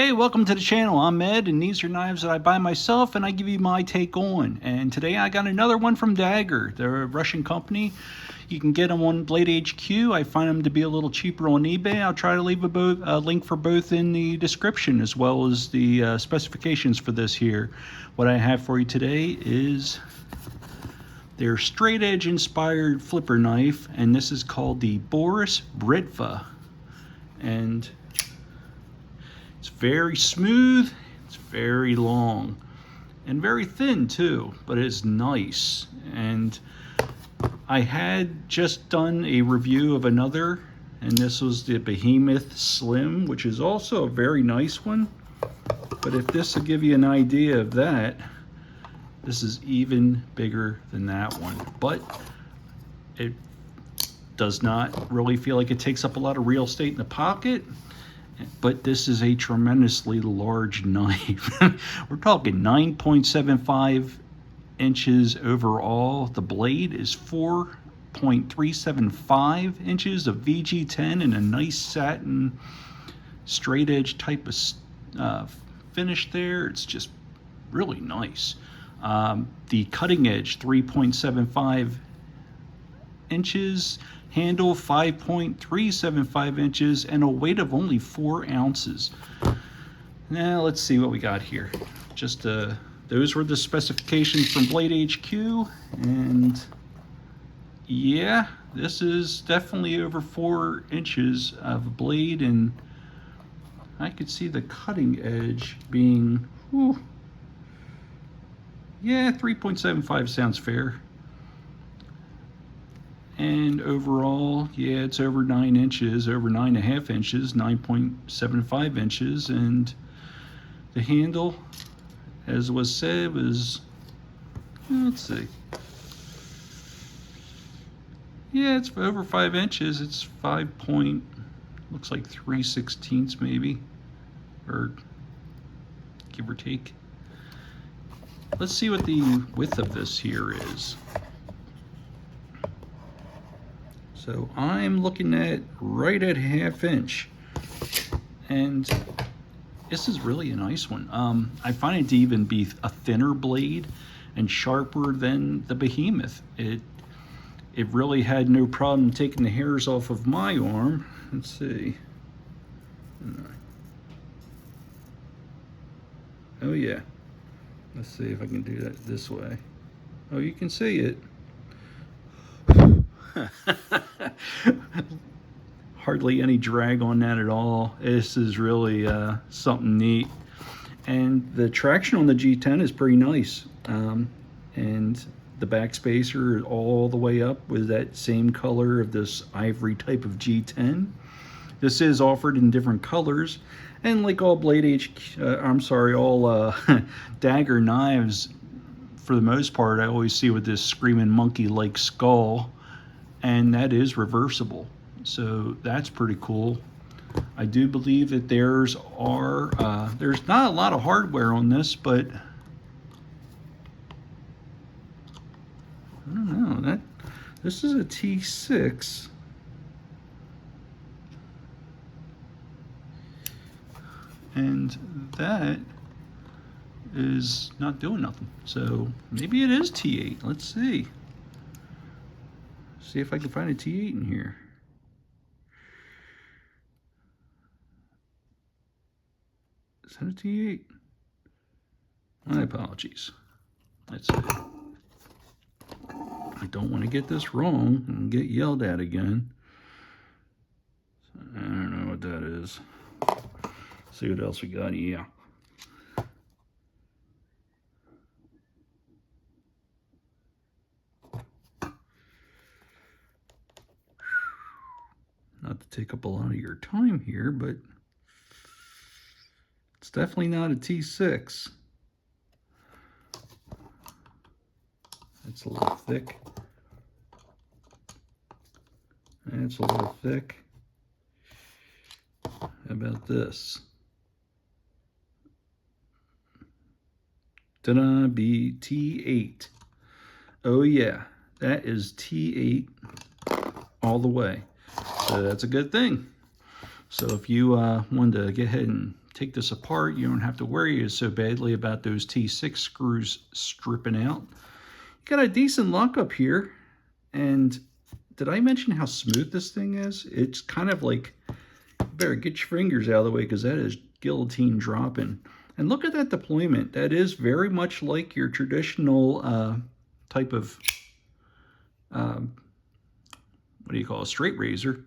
Hey, welcome to the channel. I'm Ed, and these are knives that I buy myself and I give you my take on. And today I got another one from Daggerr. They're a Russian company. You can get them on BladeHQ. I find them to be a little cheaper on eBay. I'll try to leave a link for both in the description, as well as the specifications for this here. What I have for you today is their straight edge inspired flipper knife, and this is called the Boris Britva. And it's very smooth, it's very long, and very thin too, but it's nice. And I had just done a review of another, and this was the Behemoth Slim, which is also a very nice one. But if this will give you an idea of that, this is even bigger than that one. But it does not really feel like it takes up a lot of real estate in the pocket. But this is a tremendously large knife. We're talking 9.75 inches overall. The blade is 4.375 inches of VG10 and a nice satin straight edge type of finish there. It's just really nice. The cutting edge, 3.75 inches. Handle 5.375 inches and a weight of only 4 ounces. Now let's see what we got here. Just those were the specifications from BladeHQ, and yeah, this is definitely over 4 inches of blade, and I could see the cutting edge being, yeah, 3.75 sounds fair. And overall, yeah, it's over 9 inches, over 9.5 inches, 9.75 inches. And the handle, as was said, was, let's see. Yeah, it's over 5 inches. It's 5 point, looks like 3/16 maybe, or give or take. Let's see what the width of this here is. So I'm looking at right at 1/2 inch, and this is really a nice one. I find it to even be a thinner blade and sharper than the Behemoth. It really had no problem taking the hairs off of my arm. Let's see. Oh yeah. Let's see if I can do that this way. Oh, you can see it. Hardly any drag on that at all. This is really something neat, and the traction on the G10 is pretty nice, and the backspacer all the way up with that same color of this ivory type of G10. This is offered in different colors, and like all all Daggerr knives, for the most part, I always see with this screaming monkey like skull, and that is reversible, so that's pretty cool. I do believe that there's not a lot of hardware on this, but I don't know, this is a T6, and that is not doing nothing, so maybe it is T8. Let's see if I can find a T8 in here. Is that a T8? My apologies. Let's see. I don't want to get this wrong and get yelled at again. I don't know what that is. See what else we got. Yeah. Not to take up a lot of your time here, but it's definitely not a T6. It's a little thick. It's a little thick. How about this? Ta-da, be T8. Oh yeah, that is T8 all the way. So that's a good thing. So if you wanted to get ahead and take this apart. You don't have to worry so badly about those T6 screws stripping out. You got a decent lockup here. And did I mention how smooth this thing is? It's kind of like, you better get your fingers out of the way because that is guillotine dropping. And look at that deployment. That is very much like your traditional type of, what do you call it, straight razor.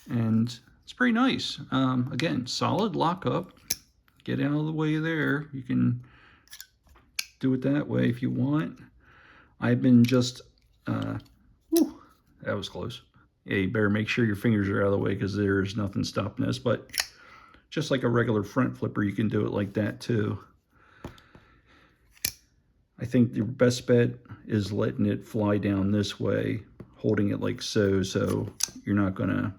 And it's pretty nice. Again, solid lockup. Get out of the way there. You can do it that way if you want. I've been just, whew, that was close. Yeah, you better make sure your fingers are out of the way because there's nothing stopping this. But just like a regular front flipper, you can do it like that too. I think the best bet is letting it fly down this way, holding it like so, so you're not gonna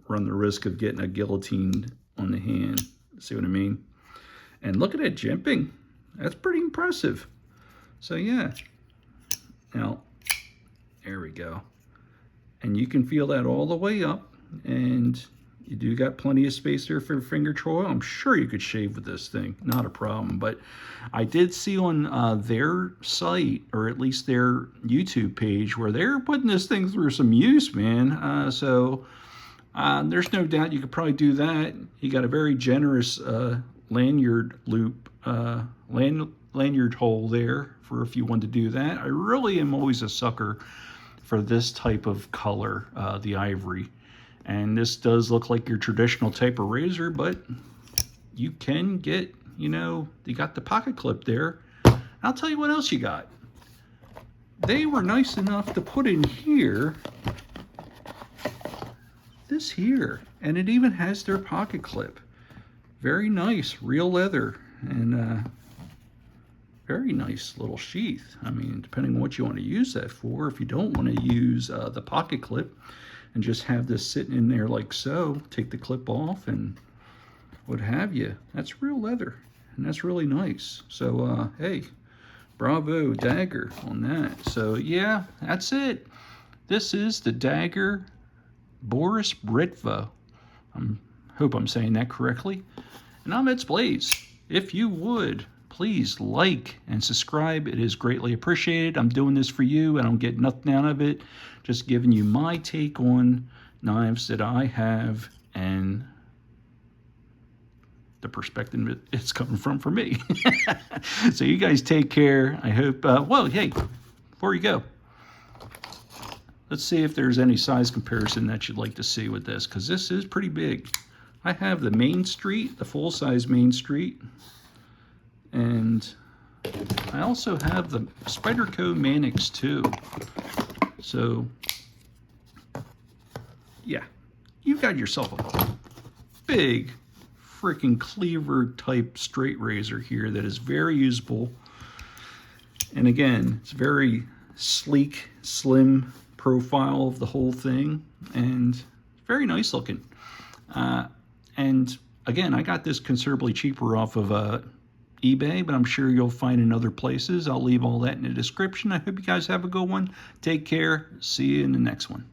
run the risk of getting a guillotine on the hand. See what I mean? And look at that jimping. That's pretty impressive. So yeah. Now, there we go. And you can feel that all the way up. And you do got plenty of space there for finger choil. I'm sure you could shave with this thing. Not a problem. But I did see on their site, or at least their YouTube page, where they're putting this thing through some use, man. So there's no doubt you could probably do that. You got a very generous lanyard loop, lanyard hole there for if you want to do that. I really am always a sucker for this type of color, the ivory. And this does look like your traditional type of razor, but you can get, you know, you got the pocket clip there. I'll tell you what else you got. They were nice enough to put in here this here, and it even has their pocket clip. Very nice, real leather, and very nice little sheath. I mean, depending on what you want to use that for. If you don't want to use the pocket clip and just have this sitting in there like so, take the clip off and what have you, that's real leather, and that's really nice. So hey, bravo Daggerr on that. So yeah, that's it. This is the Daggerr Boris Britva. I hope I'm saying that correctly. And I'm It's Blades. If you would, please like and subscribe. It is greatly appreciated. I'm doing this for you. I don't get nothing out of it. Just giving you my take on knives that I have and the perspective it's coming from for me. So you guys take care. I hope, well, hey, before you go, let's see if there's any size comparison that you'd like to see with this, because this is pretty big. I have the Main Street, the full-size Main Street, and I also have the Spyderco Manix too. So, yeah, you got yourself a big freaking cleaver type straight razor here that is very usable. And again, it's very sleek, slim profile of the whole thing, and very nice looking. And again, I got this considerably cheaper off of eBay, but I'm sure you'll find in other places. I'll leave all that in the description. I hope you guys have a good one. Take care. See you in the next one.